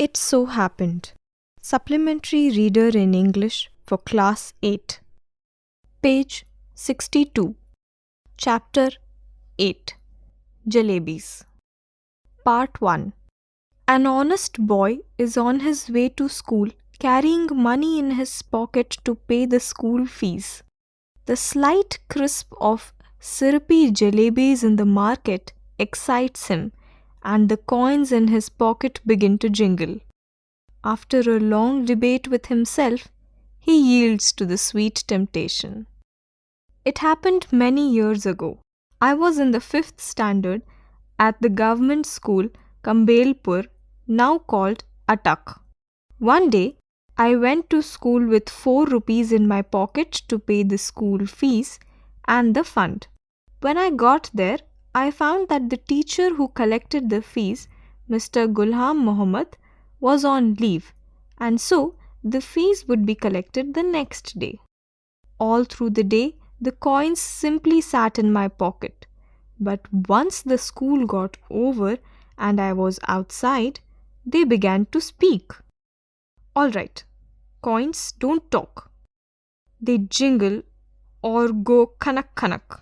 It so happened. Supplementary Reader in English for Class 8. Page 62. Chapter 8. Jalebis. Part 1. An honest boy is on his way to school carrying money in his pocket to pay the school fees. The slight crisp of syrupy jalebis in the market excites him, and the coins in his pocket begin to jingle. After a long debate with himself, he yields to the sweet temptation. It happened many years ago. I was in the 5th standard at the government school Kambelpur, now called Atak. One day, I went to school with 4 rupees in my pocket to pay the school fees and the fund. When I got there, I found that the teacher who collected the fees, Mr. Ghulam Mohammed, was on leave, and so the fees would be collected the next day. All through the day, the coins simply sat in my pocket. But once the school got over and I was outside, they began to speak. All right, coins don't talk. They jingle or go kanak kanak.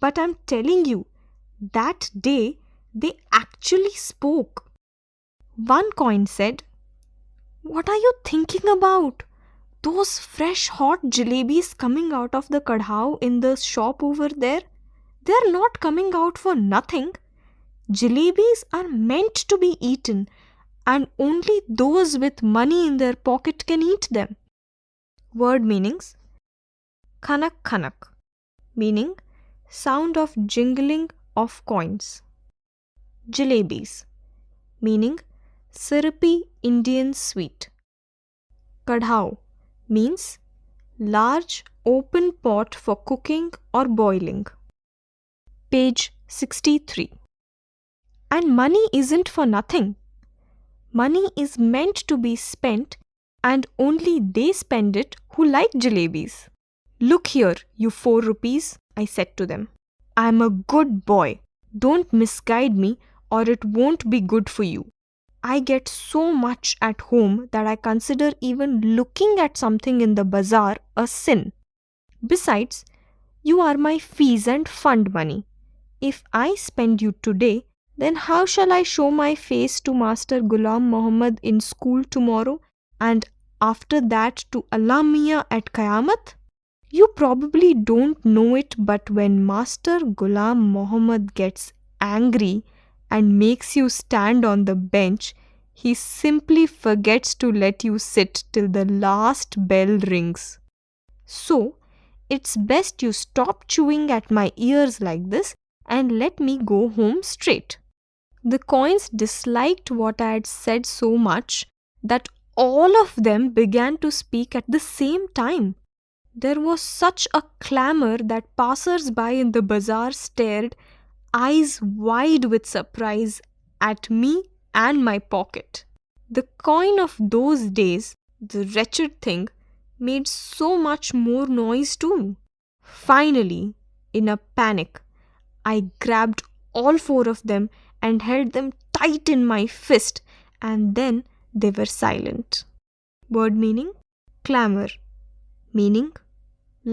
But I'm telling you, that day they actually spoke. One coin said, "What are you thinking about? Those fresh hot jalebis coming out of the kadhao in the shop over there, they're not coming out for nothing. Jalebis are meant to be eaten, and only those with money in their pocket can eat them." Word meanings: Khanak khanak, meaning sound of jingling of coins. Jalebis, meaning syrupy Indian sweet. Kadhao means large open pot for cooking or boiling. Page 63. And money isn't for nothing. Money is meant to be spent, and only they spend it who like jalebis. "Look here, you 4 rupees, I said to them. I'm a good boy. Don't misguide me or it won't be good for you. I get so much at home that I consider even looking at something in the bazaar a sin. Besides, you are my fees and fund money. If I spend you today, then how shall I show my face to Master Ghulam Mohammed in school tomorrow, and after that to Allah Miya at Qayamat? You probably don't know it, but when Master Ghulam Mohammed gets angry and makes you stand on the bench, he simply forgets to let you sit till the last bell rings. So, it's best you stop chewing at my ears like this and let me go home straight." The coins disliked what I had said so much that all of them began to speak at the same time. There was such a clamour that passers-by in the bazaar stared, eyes wide with surprise, at me and my pocket. The coin of those days, the wretched thing, made so much more noise too. Finally, in a panic, I grabbed all 4 of them and held them tight in my fist, and then they were silent. Word meaning: clamour, meaning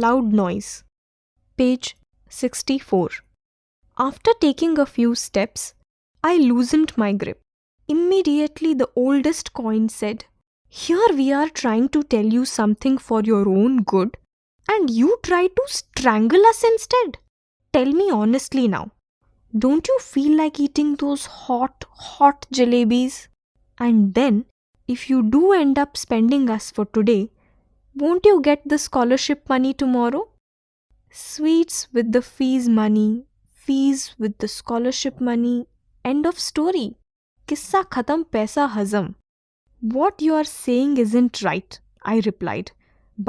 loud noise. Page 64. After taking a few steps, I loosened my grip. Immediately the oldest coin said, "Here we are trying to tell you something for your own good, and you try to strangle us instead. Tell me honestly now, don't you feel like eating those hot jalebis? And then, if you do end up spending us for today, won't you get the scholarship money tomorrow?" Sweets with the fees money, fees with the scholarship money, end of story. Kissa khatam, paisa hazam. "What you are saying isn't right," I replied,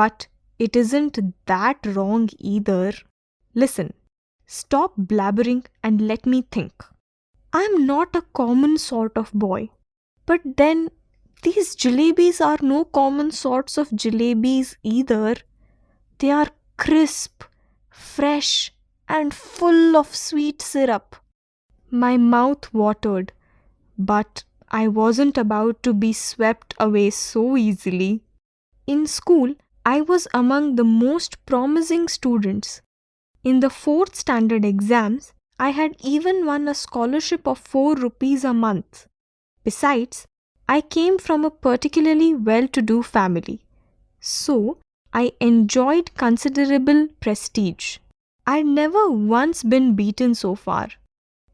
"but it isn't that wrong either. Listen, stop blabbering and let me think. I'm not a common sort of boy. But then, these jalebis are no common sorts of jalebis either. They are crisp, fresh, and full of sweet syrup." My mouth watered, but I wasn't about to be swept away so easily. In school, I was among the most promising students. In the 4th standard exams, I had even won a scholarship of 4 rupees a month. Besides, I came from a particularly well-to-do family, so I enjoyed considerable prestige. I'd never once been beaten so far.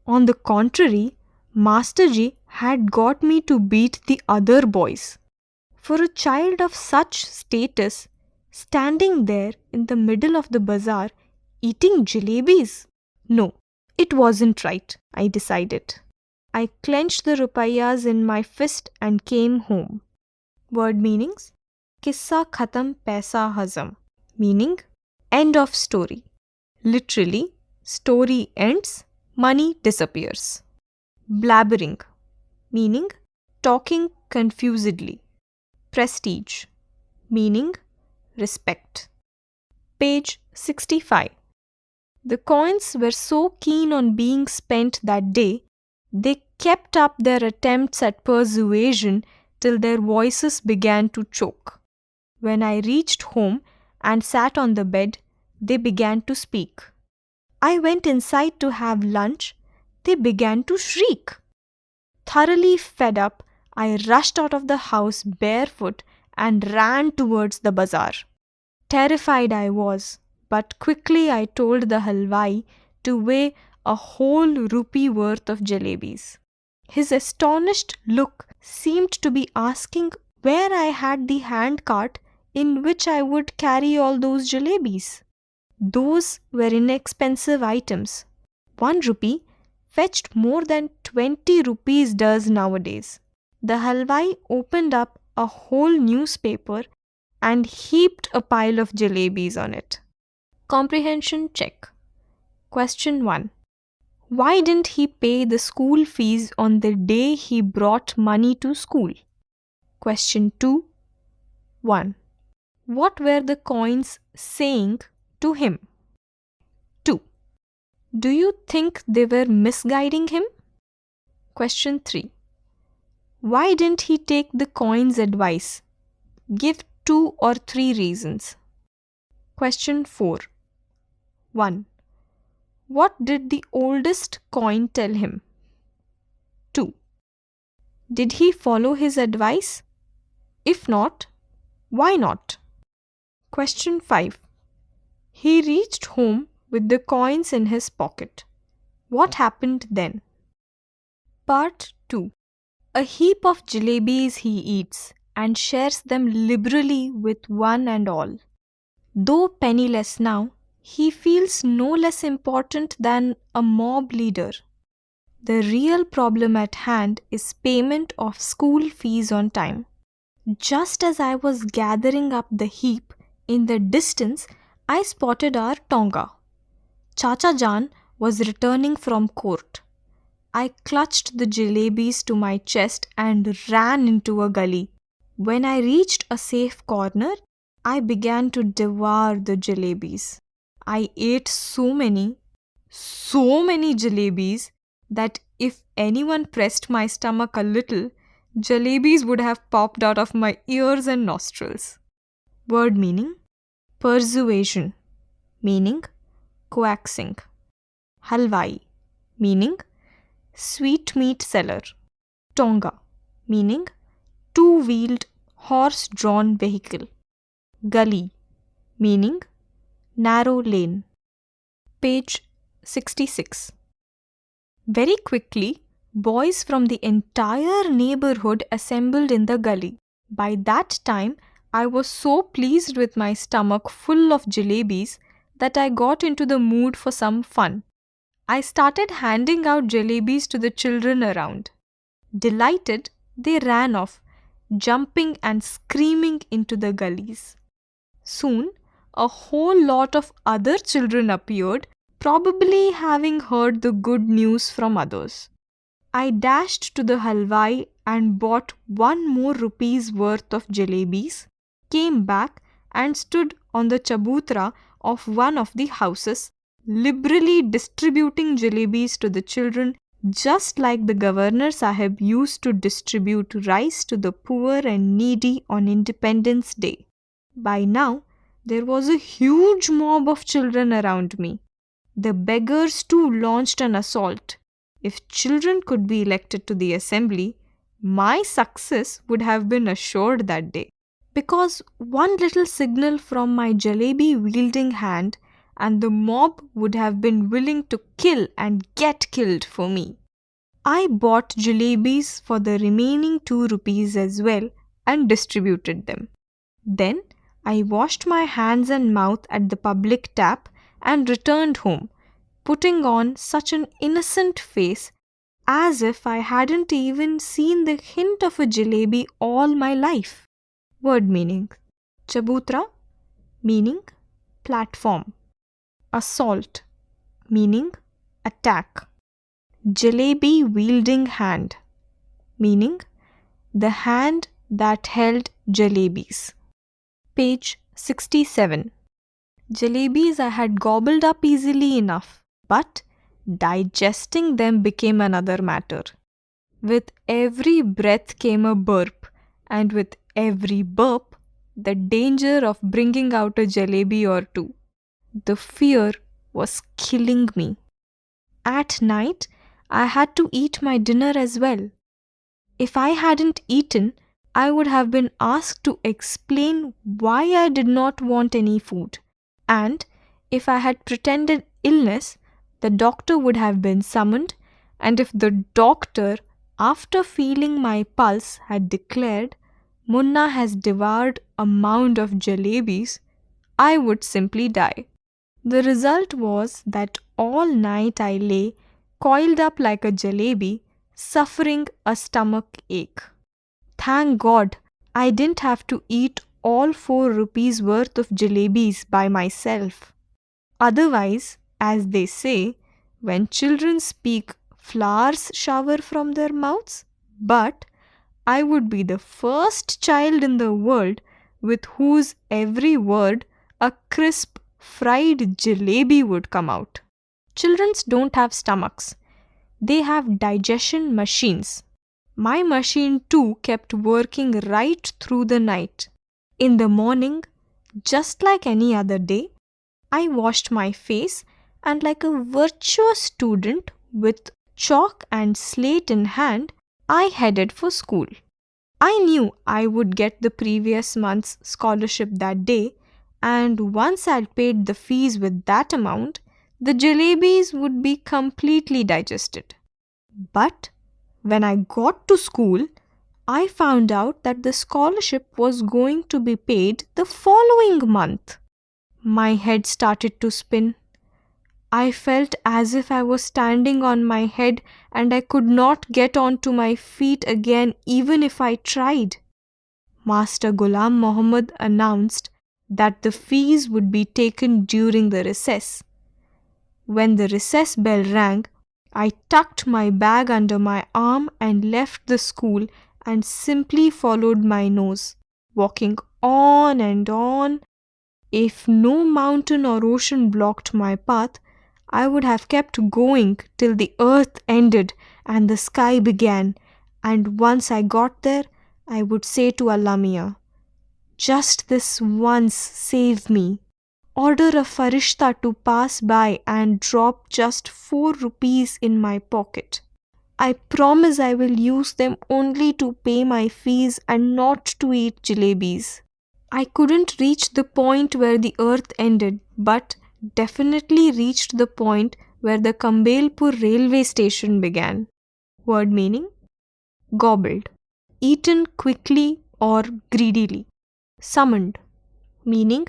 On the contrary, Masterji had got me to beat the other boys. For a child of such status, standing there in the middle of the bazaar, eating jalebis? No, it wasn't right, I decided. I clenched the rupayas in my fist and came home. Word meanings: Kissa khatam paisa hazam, meaning end of story. Literally, story ends, money disappears. Blabbering, meaning talking confusedly. Prestige, meaning respect. Page 65. The coins were so keen on being spent that day, they kept up their attempts at persuasion till their voices began to choke. When I reached home and sat on the bed, they began to speak. I went inside to have lunch. They began to shriek. Thoroughly fed up, I rushed out of the house barefoot and ran towards the bazaar. Terrified I was, but quickly I told the halwai to weigh a whole rupee worth of jalebis. His astonished look seemed to be asking where I had the handcart in which I would carry all those jalebis. Those were inexpensive items. 1 rupee fetched more than 20 rupees does nowadays. The halwai opened up a whole newspaper and heaped a pile of jalebis on it. Comprehension check. Question 1. Why didn't he pay the school fees on the day he brought money to school? Question 2. 1. What were the coins saying to him? 2. Do you think they were misguiding him? Question 3. Why didn't he take the coin's advice? Give 2 or 3 reasons. Question 4. 1. What did the oldest coin tell him? 2. Did he follow his advice? If not, why not? Question 5. He reached home with the coins in his pocket. What happened then? Part 2. A heap of jalebis he eats and shares them liberally with one and all. Though penniless now, he feels no less important than a mob leader. The real problem at hand is payment of school fees on time. Just as I was gathering up the heap, in the distance I spotted our Tonga. Chacha Jan was returning from court. I clutched the jalebis to my chest and ran into a gully. When I reached a safe corner, I began to devour the jalebis. I ate so many jalebis that if anyone pressed my stomach a little, jalebis would have popped out of my ears and nostrils. Word meaning: persuasion, meaning coaxing. Halwai, meaning sweetmeat seller. Tonga, meaning two-wheeled horse-drawn vehicle. Gully, meaning narrow lane. Page 66. Very quickly, boys from the entire neighborhood assembled in the gully. By that time, I was so pleased with my stomach full of jalebis that I got into the mood for some fun. I started handing out jalebis to the children around. Delighted, they ran off, jumping and screaming into the gullies. Soon, a whole lot of other children appeared, probably having heard the good news from others. I dashed to the halwai and bought 1 more rupee's worth of jalebis, came back and stood on the chabutra of one of the houses, liberally distributing jalebis to the children just like the Governor Sahib used to distribute rice to the poor and needy on Independence Day. By now, there was a huge mob of children around me. The beggars too launched an assault. If children could be elected to the assembly, my success would have been assured that day. Because one little signal from my jalebi-wielding hand and the mob would have been willing to kill and get killed for me. I bought jalebis for the remaining 2 rupees as well and distributed them. Then I washed my hands and mouth at the public tap and returned home, putting on such an innocent face as if I hadn't even seen the hint of a jalebi all my life. Word meaning: Chabutra, meaning platform. Assault, meaning attack. Jalebi-wielding hand, meaning the hand that held jalebis. Page 67. Jalebis I had gobbled up easily enough, but digesting them became another matter. With every breath came a burp, and with every burp, the danger of bringing out a jalebi or two. The fear was killing me. At night, I had to eat my dinner as well. If I hadn't eaten, I would have been asked to explain why I did not want any food. And if I had pretended illness, the doctor would have been summoned, and if the doctor, after feeling my pulse, had declared, "Munna has devoured a mound of jalebis," I would simply die. The result was that all night I lay, coiled up like a jalebi, suffering a stomach ache. Thank God I didn't have to eat all 4 rupees worth of jalebis by myself. Otherwise, as they say, when children speak, flowers shower from their mouths. But I would be the first child in the world with whose every word a crisp fried jalebi would come out. Children don't have stomachs. They have digestion machines. My machine too kept working right through the night. In the morning, just like any other day, I washed my face and like a virtuous student with chalk and slate in hand, I headed for school. I knew I would get the previous month's scholarship that day, and once I'd paid the fees with that amount, the jalebis would be completely digested. But when I got to school, I found out that the scholarship was going to be paid the following month. My head started to spin. I felt as if I was standing on my head and I could not get onto my feet again even if I tried. Master Ghulam Muhammad announced that the fees would be taken during the recess. When the recess bell rang, I tucked my bag under my arm and left the school and simply followed my nose, walking on and on. If no mountain or ocean blocked my path, I would have kept going till the earth ended and the sky began, and once I got there, I would say to Allah Mia, "Just this once save me. Order a farishta to pass by and drop just 4 rupees in my pocket. I promise I will use them only to pay my fees and not to eat jalebis." I couldn't reach the point where the earth ended, but definitely reached the point where the Kambelpur railway station began. Word meaning: gobbled, eaten quickly or greedily. Summoned, meaning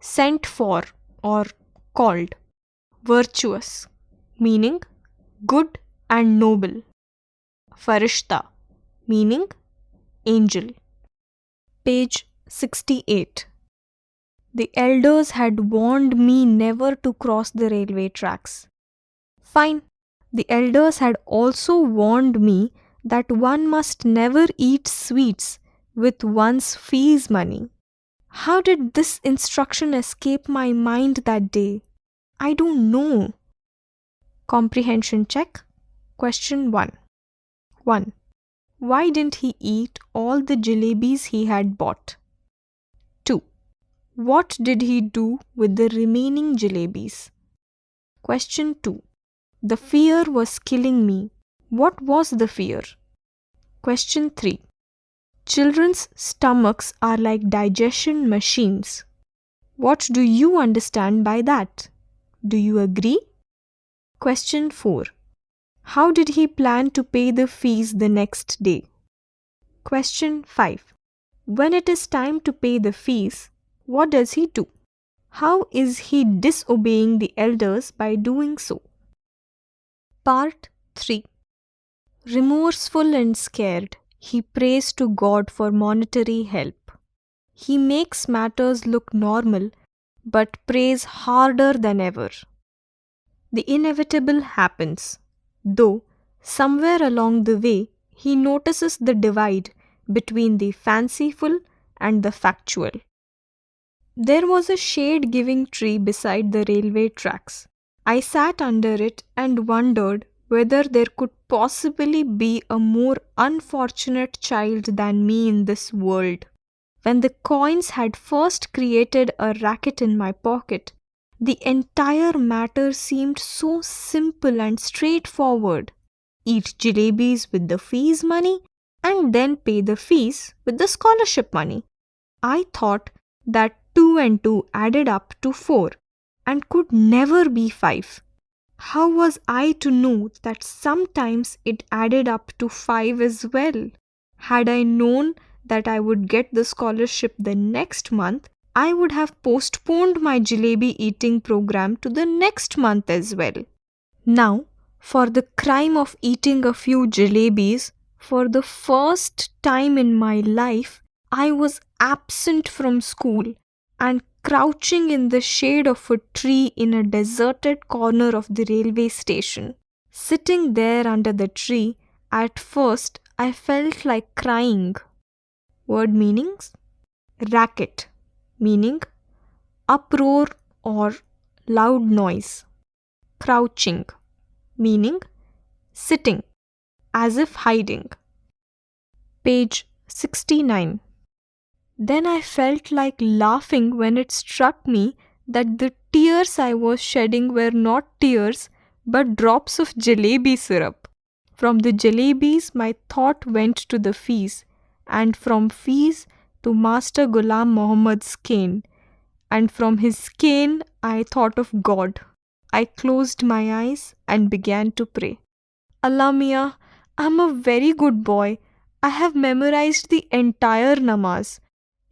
sent for or called. Virtuous, meaning good and noble. Farishta, meaning angel. Page 68. The elders had warned me never to cross the railway tracks. Fine. The elders had also warned me that one must never eat sweets with one's fees money. How did this instruction escape my mind that day? I don't know. Comprehension check. Question 1. 1. Why didn't he eat all the jalebis he had bought? 2. What did he do with the remaining jalebis? Question 2. The fear was killing me. What was the fear? Question 3. Children's stomachs are like digestion machines. What do you understand by that? Do you agree? Question 4. How did he plan to pay the fees the next day? Question 5. When it is time to pay the fees, what does he do? How is he disobeying the elders by doing so? Part 3. Remorseful and scared, he prays to God for monetary help. He makes matters look normal but prays harder than ever. The inevitable happens, though somewhere along the way he notices the divide between the fanciful and the factual. There was a shade-giving tree beside the railway tracks. I sat under it and wondered whether there could possibly be a more unfortunate child than me in this world. When the coins had first created a racket in my pocket, the entire matter seemed so simple and straightforward. Eat jalebis with the fees money and then pay the fees with the scholarship money. I thought that 2 and 2 added up to 4 and could never be 5. How was I to know that sometimes it added up to 5 as well? Had I known that I would get the scholarship the next month, I would have postponed my jalebi eating program to the next month as well. Now, for the crime of eating a few jalebis, for the first time in my life, I was absent from school and crouching in the shade of a tree in a deserted corner of the railway station. Sitting there under the tree, at first I felt like crying. Word meanings: racket, meaning uproar or loud noise. Crouching, meaning sitting, as if hiding. Page 69. Then I felt like laughing when it struck me that the tears I was shedding were not tears but drops of jalebi syrup. From the jalebis my thought went to the fees, and from fees to Master Ghulam Muhammad's cane, and from his cane I thought of God. I closed my eyes and began to pray. Allah Mia, I'm a very good boy. I have memorized the entire namaz.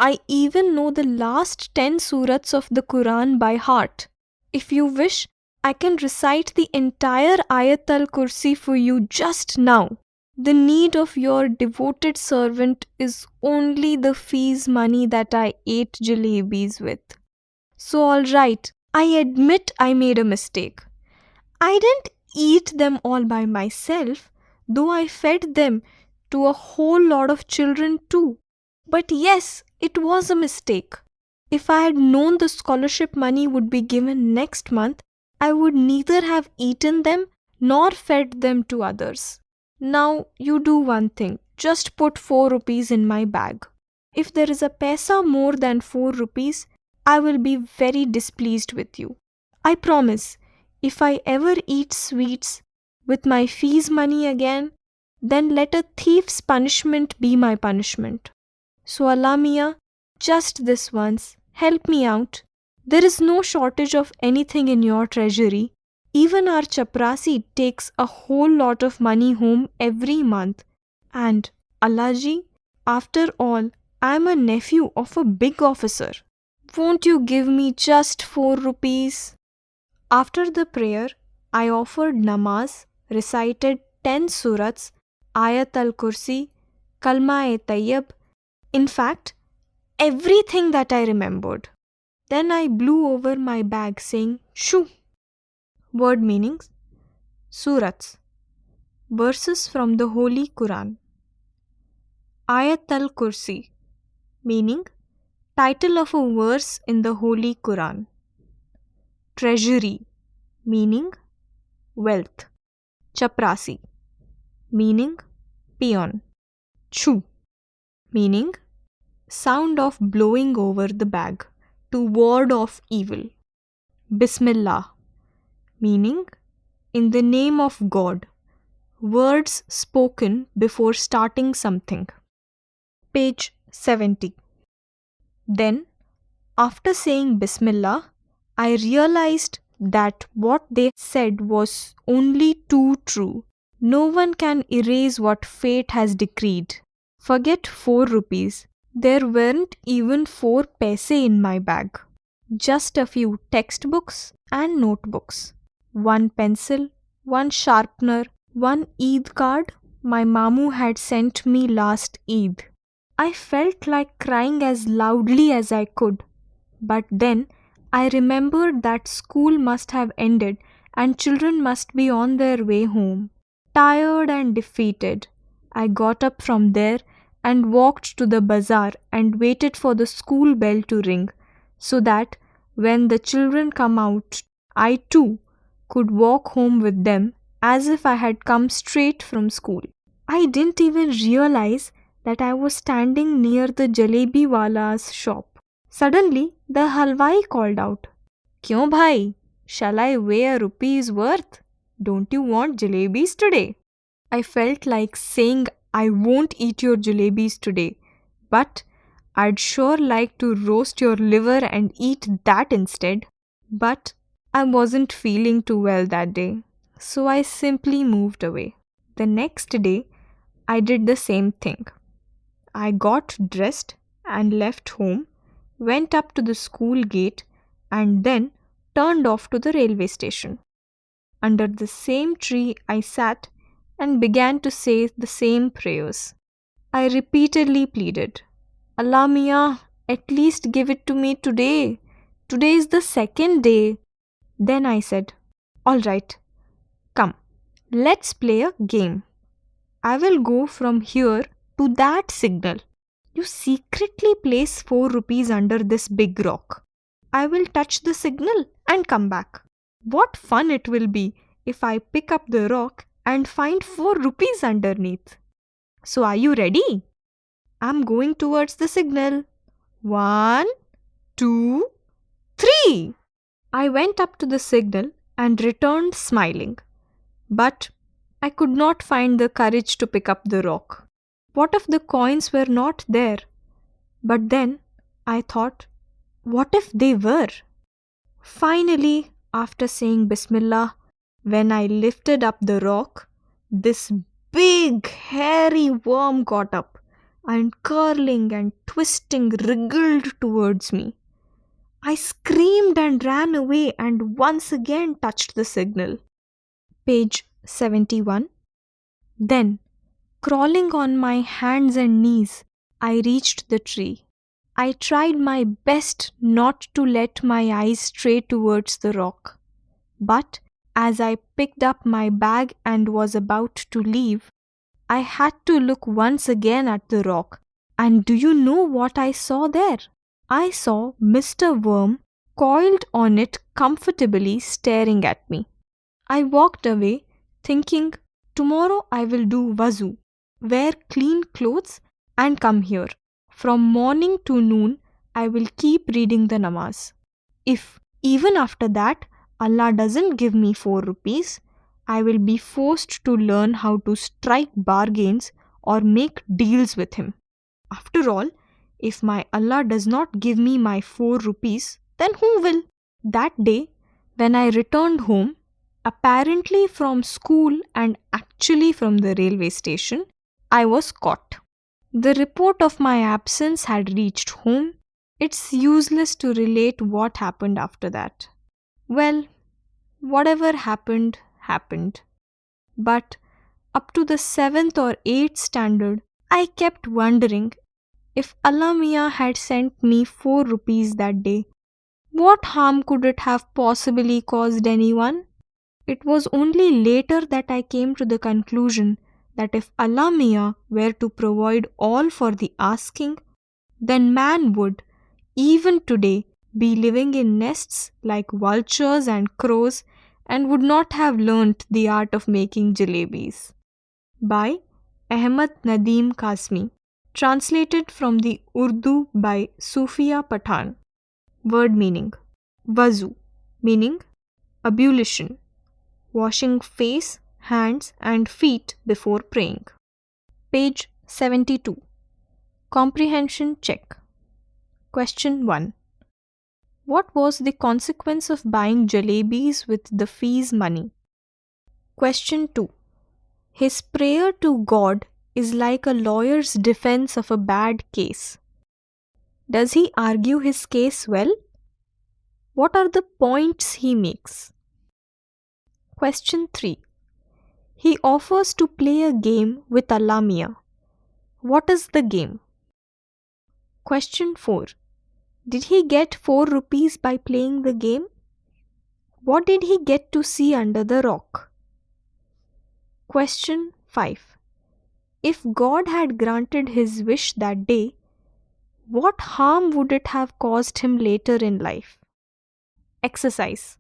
I even know the last 10 surats of the Quran by heart. If you wish, I can recite the entire Ayat al-Kursi for you just now. The need of your devoted servant is only the fees money that I ate jalebis with. So alright, I admit I made a mistake. I didn't eat them all by myself, though I fed them to a whole lot of children too. But yes, it was a mistake. If I had known the scholarship money would be given next month, I would neither have eaten them nor fed them to others. Now you do one thing, just put 4 rupees in my bag. If there is a paisa more than 4 rupees, I will be very displeased with you. I promise, if I ever eat sweets with my fees money again, then let a thief's punishment be my punishment. So Allah Mia, just this once, help me out. There is no shortage of anything in your treasury. Even our chaprasi takes a whole lot of money home every month. And Allahji, after all, I am a nephew of a big officer. Won't you give me just 4 rupees? After the prayer, I offered namaz, recited 10 surats, Ayat al-Kursi, Kalma-e-Tayyib, in fact, everything that I remembered. Then I blew over my bag saying, Shoo! Word meanings: surats, verses from the Holy Quran. Ayat al-Kursi, meaning title of a verse in the Holy Quran. Treasury, meaning wealth. Chaprasi, meaning peon. Chu, meaning sound of blowing over the bag to ward off evil. Bismillah, meaning in the name of God, words spoken before starting something. Page 70. Then, after saying Bismillah, I realized that what they said was only too true. No one can erase what fate has decreed. Forget 4 rupees. There weren't even 4 paise in my bag. Just a few textbooks and notebooks. 1 pencil, 1 sharpener, 1 Eid card my Mamu had sent me last Eid. I felt like crying as loudly as I could. But then I remembered that school must have ended and children must be on their way home. Tired and defeated, I got up from there and walked to the bazaar and waited for the school bell to ring, so that when the children come out, I too could walk home with them as if I had come straight from school. I didn't even realize that I was standing near the Jalebi wala's shop. Suddenly, the halwai called out, "Kyun bhai? Shall I weigh a rupee's worth? Don't you want jalebis today?" I felt like saying, "I won't eat your jalebis today, but I'd sure like to roast your liver and eat that instead." But I wasn't feeling too well that day, so I simply moved away. The next day, I did the same thing. I got dressed and left home, went up to the school gate, and then turned off to the railway station. Under the same tree, I sat and began to say the same prayers. I repeatedly pleaded, "Allah Mia, at least give it to me today. Today is the second day." Then I said, "All right, come, let's play a game. I will go from here to that signal. You secretly place 4 rupees under this big rock. I will touch the signal and come back. What fun it will be if I pick up the rock and find 4 rupees underneath. So are you ready? I'm going towards the signal. 1, 2, 3. I went up to the signal and returned smiling. But I could not find the courage to pick up the rock. What if the coins were not there? But then I thought, what if they were? Finally, after saying Bismillah, when I lifted up the rock, this big hairy worm got up and curling and twisting wriggled towards me. I screamed and ran away and once again touched the signal. Page 71. Then, crawling on my hands and knees, I reached the tree. I tried my best not to let my eyes stray towards the rock. But as I picked up my bag and was about to leave, I had to look once again at the rock. And do you know what I saw there? I saw Mr. Worm coiled on it comfortably staring at me. I walked away thinking, tomorrow I will do wuzu, wear clean clothes and come here. From morning to noon, I will keep reading the namaz. If even after that Allah doesn't give me 4 rupees, I will be forced to learn how to strike bargains or make deals with him. After all, if my Allah does not give me my 4 rupees, then who will? That day, when I returned home, apparently from school and actually from the railway station, I was caught. The report of my absence had reached home. It's useless to relate what happened after that. Well, whatever happened, happened. But up to the 7th or 8th standard, I kept wondering if Allah Mia had sent me 4 rupees that day, what harm could it have possibly caused anyone? It was only later that I came to the conclusion that if Allah Mia were to provide all for the asking, then man would, even today, be living in nests like vultures and crows and would not have learnt the art of making jalebis. by Ahmad Nadeem Kasmi. Translated from the Urdu by Sufia Pathan. Word meaning: Wazu, meaning ablution, washing face, hands, and feet before praying. Page 72. Comprehension check. Question 1. What was the consequence of buying jalebis with the fees money? Question 2. His prayer to God is like a lawyer's defense of a bad case. Does he argue his case well? What are the points he makes? Question 3. He offers to play a game with Alamia. What is the game? Question 4. Did he get 4 rupees by playing the game? What did he get to see under the rock? Question 5. If God had granted his wish that day, what harm would it have caused him later in life? Exercise.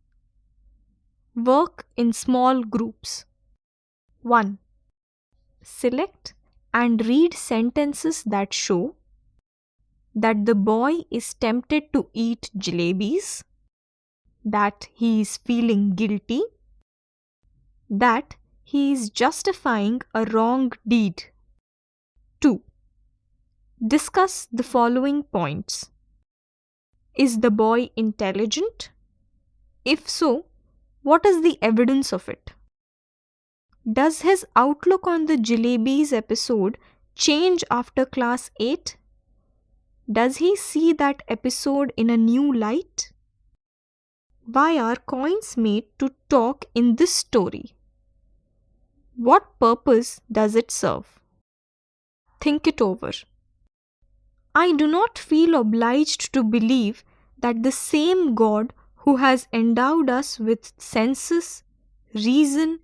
Work in small groups. 1. Select and read sentences that show that the boy is tempted to eat jalebis, that he is feeling guilty, that he is justifying a wrong deed. 2. Discuss the following points. Is the boy intelligent? If so, what is the evidence of it? Does his outlook on the Jalebis episode change after class 8? Does he see that episode in a new light? Why are coins made to talk in this story? What purpose does it serve? Think it over. I do not feel obliged to believe that the same God who has endowed us with senses, reason,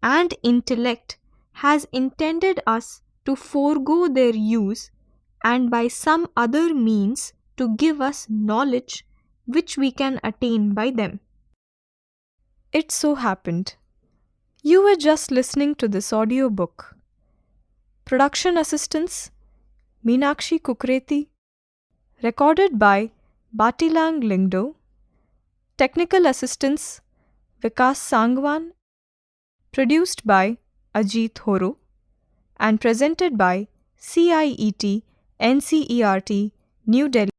and intellect has intended us to forego their use and by some other means to give us knowledge which we can attain by them. It so happened. You were just listening to this audiobook. Production assistants Meenakshi Kukreti. Recorded by Batilang Lingdo. Technical assistants Vikas Sangwan. Produced by Ajit Horo. And presented by CIET NCERT New Delhi.